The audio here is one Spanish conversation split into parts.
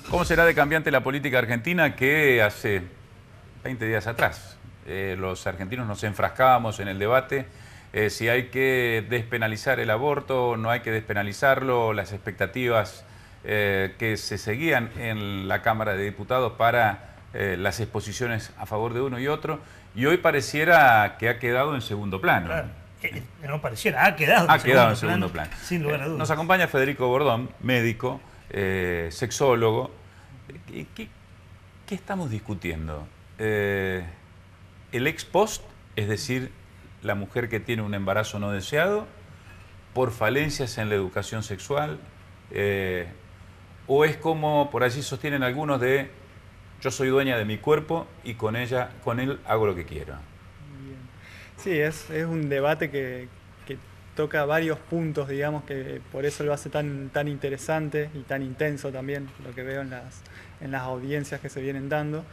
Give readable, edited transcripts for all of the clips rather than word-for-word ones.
¿Cómo será de cambiante la política argentina que hace 20 días atrás? Los argentinos nos enfrascábamos en el debate si hay que despenalizar el aborto, no hay que despenalizarlo, las expectativas que se seguían en la Cámara de Diputados para las exposiciones a favor de uno y otro, y hoy pareciera que ha quedado en segundo plano. Claro. No pareciera, ha quedado en segundo plano. Sin lugar a dudas. Nos acompaña Federico Bordón, médico, sexólogo. ¿Qué estamos discutiendo? El ex post, es decir, la mujer que tiene un embarazo no deseado, por falencias en la educación sexual, o es como por allí sostienen algunos de yo soy dueña de mi cuerpo y con él hago lo que quiero. Bien. Sí, es un debate que toca varios puntos, digamos, que por eso lo hace tan interesante y tan intenso también, lo que veo en las audiencias que se vienen dando.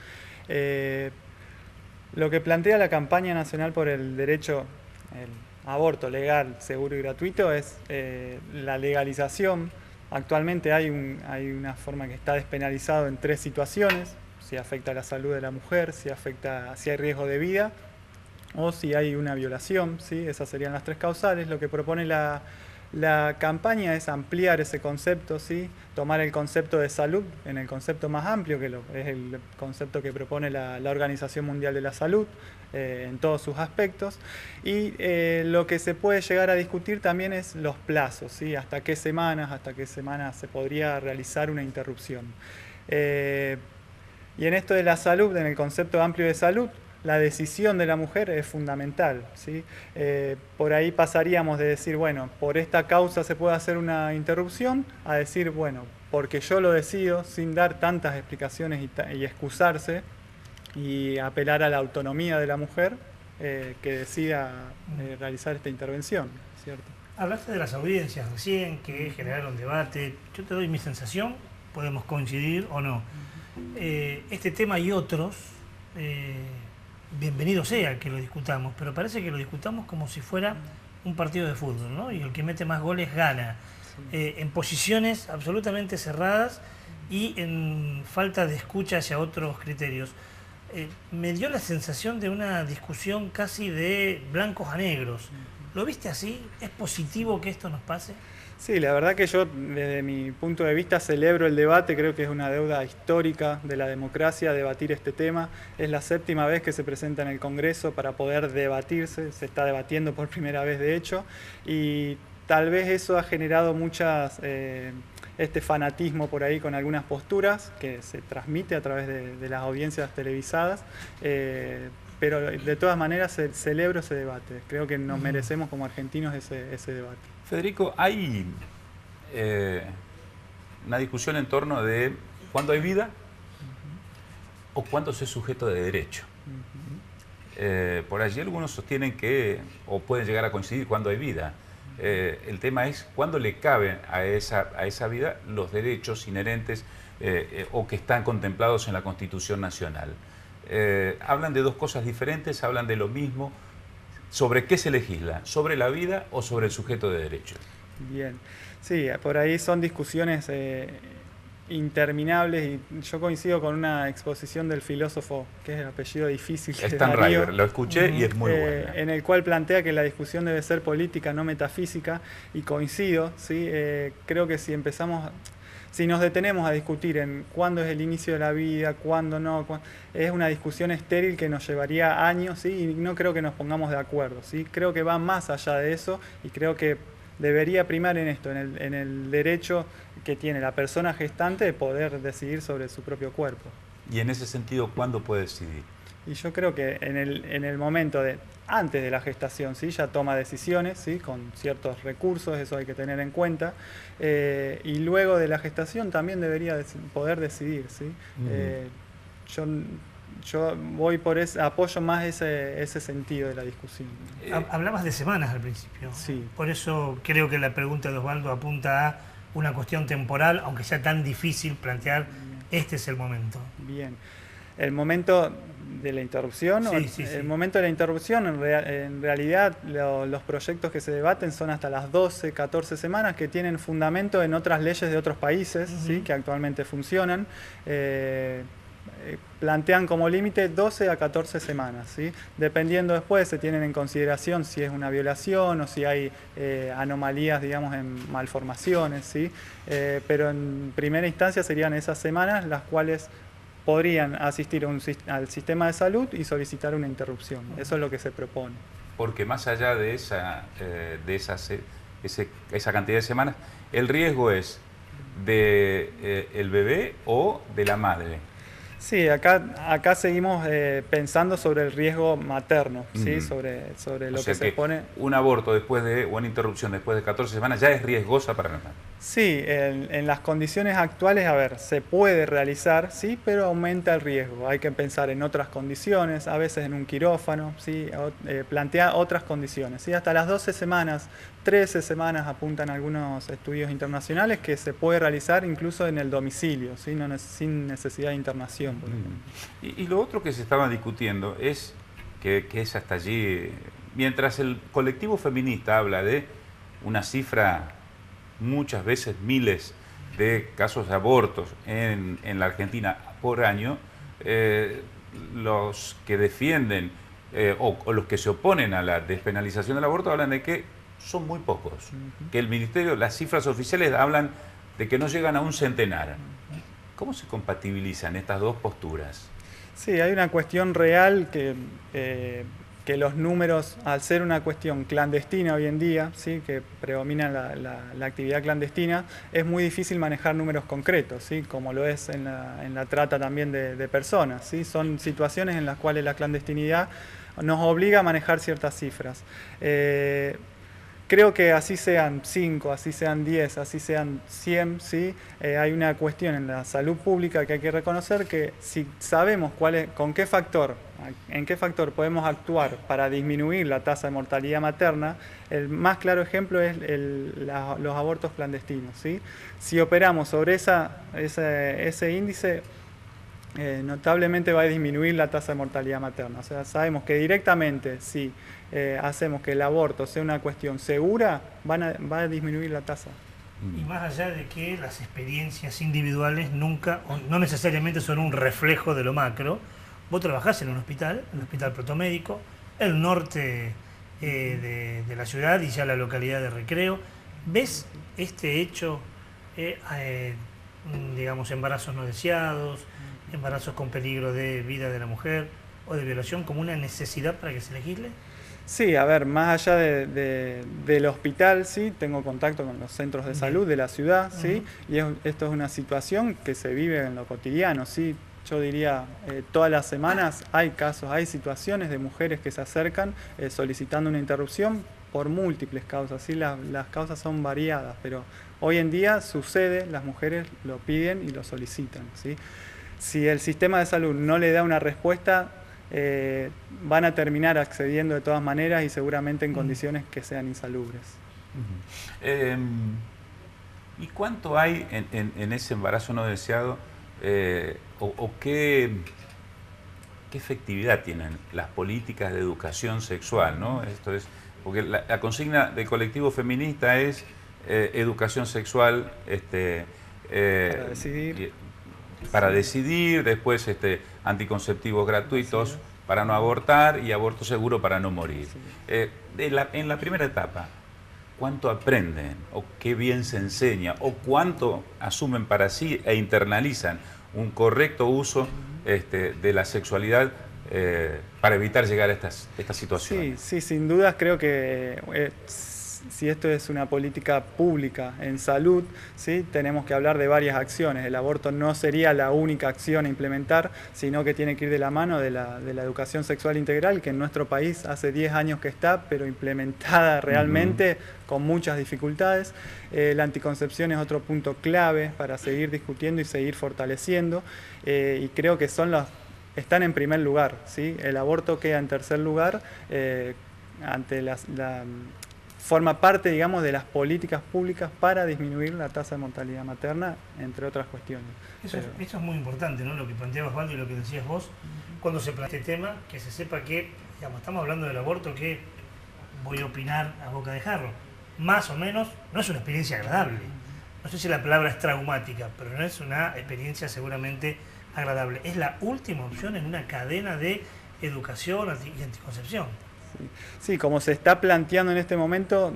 Lo que plantea la campaña nacional por el derecho al aborto legal, seguro y gratuito es la legalización. Actualmente hay una forma que está despenalizado en 3 situaciones: si afecta a la salud de la mujer, si hay riesgo de vida o si hay una violación, ¿sí? Esas serían las 3 causales. Lo que propone la campaña es ampliar ese concepto, ¿sí? Tomar el concepto de salud en el concepto más amplio, que es el concepto que propone la Organización Mundial de la Salud en todos sus aspectos. Y lo que se puede llegar a discutir también es los plazos, ¿sí? Hasta qué semanas se podría realizar una interrupción. Y en esto de la salud, en el concepto amplio de salud, la decisión de la mujer es fundamental, ¿sí? Por ahí pasaríamos de decir, bueno, por esta causa se puede hacer una interrupción, a decir, bueno, porque yo lo decido, sin dar tantas explicaciones y excusarse, y apelar a la autonomía de la mujer que decida realizar esta intervención, ¿cierto? Hablaste de las audiencias recién, que generaron debate. Yo te doy mi sensación, podemos coincidir o no. Este tema y otros, bienvenido sea que lo discutamos, pero parece que lo discutamos como si fuera un partido de fútbol, ¿no? Y el que mete más goles gana. En posiciones absolutamente cerradas y en falta de escucha hacia otros criterios. Me dio la sensación de una discusión casi de blancos a negros. ¿Lo viste así? ¿Es positivo que esto nos pase? Sí, la verdad que yo, desde mi punto de vista, celebro el debate. Creo que es una deuda histórica de la democracia debatir este tema. Es la 7ª vez que se presenta en el Congreso para poder debatirse. Se está debatiendo por primera vez, de hecho, y tal vez eso ha generado este fanatismo por ahí con algunas posturas que se transmite a través de las audiencias televisadas. Pero de todas maneras celebro ese debate. Creo que nos merecemos como argentinos ese debate. Federico, hay una discusión en torno de cuándo hay vida o cuándo se es sujeto de derecho. Por allí algunos sostienen que, o pueden llegar a coincidir, cuándo hay vida. El tema es cuándo le caben a esa vida los derechos inherentes o que están contemplados en la Constitución Nacional. Hablan de 2 cosas diferentes, hablan de lo mismo. ¿Sobre qué se legisla? ¿Sobre la vida o sobre el sujeto de derecho? Bien, sí, por ahí son discusiones interminables, y yo coincido con una exposición del filósofo, que es el apellido difícil, Steinreiber, lo escuché y es muy bueno. En el cual plantea que la discusión debe ser política, no metafísica, y coincido, ¿sí? Creo que si nos detenemos a discutir en cuándo es el inicio de la vida, cuándo no, es una discusión estéril que nos llevaría años, ¿sí? Y no creo que nos pongamos de acuerdo, ¿sí? Creo que va más allá de eso, y creo que debería primar en esto, en el derecho que tiene la persona gestante de poder decidir sobre su propio cuerpo. Y en ese sentido, ¿cuándo puede decidir? Y yo creo que en el momento antes de la gestación, ¿sí? Ya toma decisiones, ¿sí? Con ciertos recursos, eso hay que tener en cuenta. Y luego de la gestación también debería poder decidir, ¿sí? Yo voy apoyo más ese sentido de la discusión. Hablabas de semanas al principio. Sí. Por eso creo que la pregunta de Osvaldo apunta a una cuestión temporal, aunque sea tan difícil plantear, este es el momento. Bien. El momento de la interrupción, el momento de la interrupción, en realidad los proyectos que se debaten son hasta las 12, 14 semanas, que tienen fundamento en otras leyes de otros países, ¿sí? Que actualmente funcionan. Plantean como límite 12 a 14 semanas, ¿sí? Dependiendo después se tienen en consideración si es una violación o si hay anomalías, digamos, en malformaciones, ¿sí? Pero en primera instancia serían esas semanas las cuales podrían asistir al sistema de salud y solicitar una interrupción. Eso es lo que se propone. Porque más allá de esa cantidad de semanas, el riesgo es de el bebé o de la madre. Sí, acá seguimos pensando sobre el riesgo materno, ¿sí? Sobre lo que se pone. Un aborto o una interrupción después de 14 semanas ya es riesgosa para la madre. Sí, en las condiciones actuales, a ver, se puede realizar, sí, pero aumenta el riesgo. Hay que pensar en otras condiciones, a veces en un quirófano, ¿sí? Plantea otras condiciones, ¿sí? Hasta las 12 semanas, 13 semanas apuntan algunos estudios internacionales que se puede realizar incluso en el domicilio, ¿sí? Sin necesidad de internación. Por ejemplo. Y lo otro que se estaba discutiendo es que es hasta allí, mientras el colectivo feminista habla de una cifra, muchas veces miles de casos de abortos en la Argentina por año, los que defienden o los que se oponen a la despenalización del aborto hablan de que son muy pocos, que el ministerio, las cifras oficiales hablan de que no llegan a un centenar. ¿Cómo se compatibilizan estas dos posturas? Sí, hay una cuestión real que los números, al ser una cuestión clandestina hoy en día, ¿sí? Que predomina la actividad clandestina, es muy difícil manejar números concretos, ¿sí? Como lo es en la trata también de personas, ¿sí? Son situaciones en las cuales la clandestinidad nos obliga a manejar ciertas cifras. Creo que así sean 5, así sean 10, así sean 100, ¿sí? Hay una cuestión en la salud pública que hay que reconocer que si sabemos en qué factor podemos actuar para disminuir la tasa de mortalidad materna, el más claro ejemplo es los abortos clandestinos, ¿sí? Si operamos sobre ese índice, notablemente va a disminuir la tasa de mortalidad materna. O sea, sabemos que directamente si hacemos que el aborto sea una cuestión segura, va a disminuir la tasa. Y más allá de que las experiencias individuales nunca, o no necesariamente son un reflejo de lo macro, vos trabajás en un hospital protomédico, el norte de la ciudad y ya la localidad de Recreo, ¿ves este hecho, digamos, embarazos no deseados, embarazos con peligro de vida de la mujer o de violación como una necesidad para que se legisle? Sí, a ver, más allá del hospital, sí, tengo contacto con los centros de salud de la ciudad, sí, y esto es una situación que se vive en lo cotidiano, sí. Yo diría, todas las semanas hay casos, hay situaciones de mujeres que se acercan solicitando una interrupción por múltiples causas, sí, las causas son variadas, pero hoy en día sucede, las mujeres lo piden y lo solicitan, ¿sí? Si el sistema de salud no le da una respuesta, van a terminar accediendo de todas maneras y seguramente en condiciones que sean insalubres. ¿Y cuánto hay en ese embarazo no deseado o qué efectividad tienen las políticas de educación sexual, ¿no? Esto es, porque la consigna del colectivo feminista es educación sexual para decidir, después anticonceptivos gratuitos, sí, para no abortar y aborto seguro para no morir. Sí. En la primera etapa, ¿cuánto aprenden o qué bien se enseña o cuánto asumen para sí e internalizan un correcto uso de la sexualidad para evitar llegar a estas situaciones? Sí, sin dudas creo que si esto es una política pública en salud, ¿sí? Tenemos que hablar de varias acciones. El aborto no sería la única acción a implementar, sino que tiene que ir de la mano de la educación sexual integral, que en nuestro país hace 10 años que está, pero implementada realmente con muchas dificultades. La anticoncepción es otro punto clave para seguir discutiendo y seguir fortaleciendo, y creo que están en primer lugar, ¿sí? El aborto queda en tercer lugar ante forma parte, digamos, de las políticas públicas para disminuir la tasa de mortalidad materna, entre otras cuestiones. Eso es muy importante, ¿no? Lo que planteabas, Osvaldo, y lo que decías vos, cuando se plantea este tema, que se sepa que, digamos, estamos hablando del aborto, que voy a opinar a boca de jarro, más o menos, no es una experiencia agradable. No sé si la palabra es traumática, pero no es una experiencia seguramente agradable. Es la última opción en una cadena de educación y anticoncepción. Sí, como se está planteando en este momento,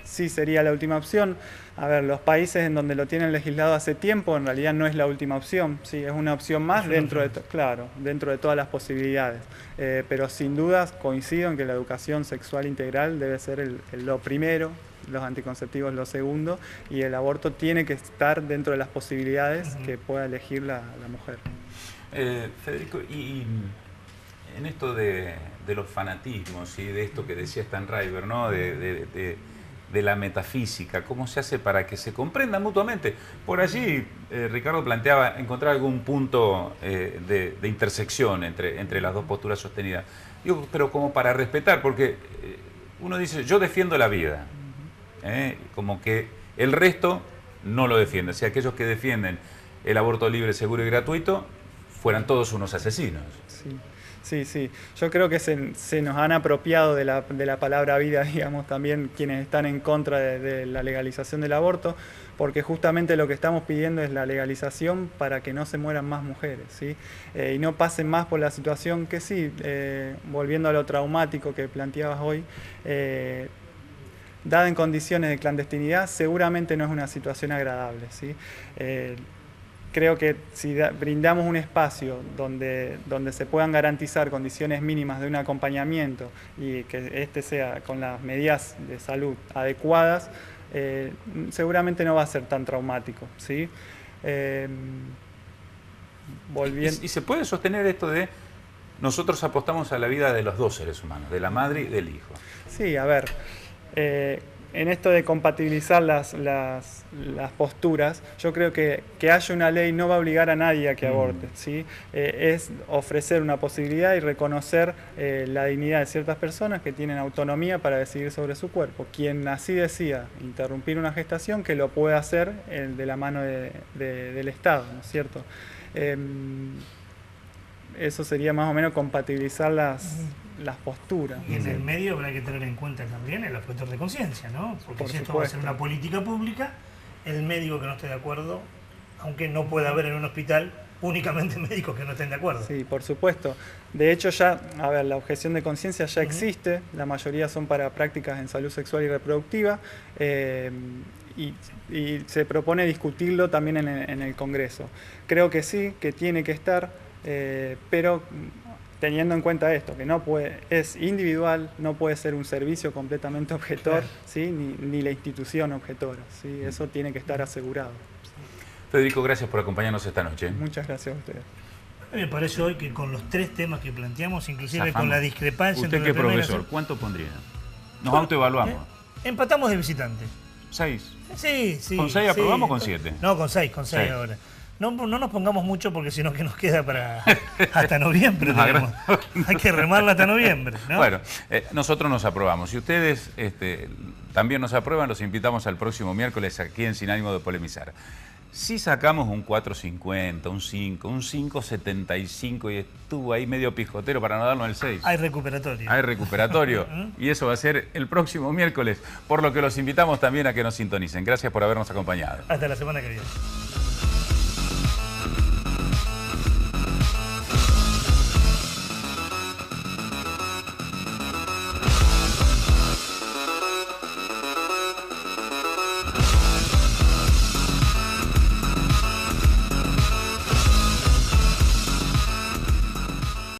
sí sería la última opción. A ver, los países en donde lo tienen legislado hace tiempo, en realidad no es la última opción, sí, es una opción más dentro de todas las posibilidades. Pero sin dudas coincido en que la educación sexual integral debe ser lo primero, los anticonceptivos lo segundo, y el aborto tiene que estar dentro de las posibilidades que pueda elegir la mujer. Federico, y en esto de los fanatismos y de esto que decía Stanriver, ¿no? de la metafísica, ¿cómo se hace para que se comprendan mutuamente? Por allí Ricardo planteaba encontrar algún punto de intersección entre las dos posturas sostenidas. Digo, pero como para respetar, porque uno dice, yo defiendo la vida, como que el resto no lo defiende. O sea, aquellos que defienden el aborto libre, seguro y gratuito fueran todos unos asesinos. Sí. Sí. Yo creo que se nos han apropiado de la palabra vida, digamos, también quienes están en contra de la legalización del aborto, porque justamente lo que estamos pidiendo es la legalización para que no se mueran más mujeres, ¿sí? Y no pasen más por la situación que sí, volviendo a lo traumático que planteabas hoy, dada en condiciones de clandestinidad, seguramente no es una situación agradable, ¿sí? Creo que si brindamos un espacio donde se puedan garantizar condiciones mínimas de un acompañamiento y que este sea con las medidas de salud adecuadas, seguramente no va a ser tan traumático, ¿sí? ¿Y se puede sostener esto de nosotros apostamos a la vida de los dos seres humanos, de la madre y del hijo? Sí, a ver, en esto de compatibilizar las posturas, yo creo que haya una ley no va a obligar a nadie a que aborte, ¿sí? Es ofrecer una posibilidad y reconocer la dignidad de ciertas personas que tienen autonomía para decidir sobre su cuerpo. Quien así decida interrumpir una gestación, que lo pueda hacer de la mano del Estado, ¿no es cierto? Eso sería más o menos compatibilizar las posturas. Y en el medio habrá que tener en cuenta también el objetor de conciencia, ¿no? Porque si esto va a ser una política pública, el médico que no esté de acuerdo, aunque no pueda haber en un hospital únicamente médicos que no estén de acuerdo. Sí, por supuesto. De hecho ya, a ver, la objeción de conciencia ya existe, la mayoría son para prácticas en salud sexual y reproductiva, y se propone discutirlo también en el Congreso. Creo que sí, que tiene que estar, pero teniendo en cuenta esto, que no puede, es individual, no puede ser un servicio completamente objetor, claro, ¿sí? ni la institución objetora, ¿sí? Eso tiene que estar asegurado. Federico, gracias por acompañarnos esta noche. Muchas gracias a ustedes. A mí me parece hoy que con los tres temas que planteamos, inclusive con la discrepancia entre la primera... ¿Usted qué profesor? ¿Cuánto pondría? Nos autoevaluamos. Empatamos de visitante. 6. Sí. ¿Con 6 aprobamos o con 7? No, con 6 ahora. No nos pongamos mucho porque si no que nos queda para hasta noviembre. Hay que remarla hasta noviembre, ¿no? Bueno, nosotros nos aprobamos. Si ustedes también nos aprueban, los invitamos al próximo miércoles aquí en Sin Ánimo de Polemizar. Si sacamos un 4.50, un 5, un 5.75 y estuvo ahí medio pijotero para no darnos el 6. Hay recuperatorio. Hay recuperatorio. Y eso va a ser el próximo miércoles, por lo que los invitamos también a que nos sintonicen. Gracias por habernos acompañado. Hasta la semana que viene.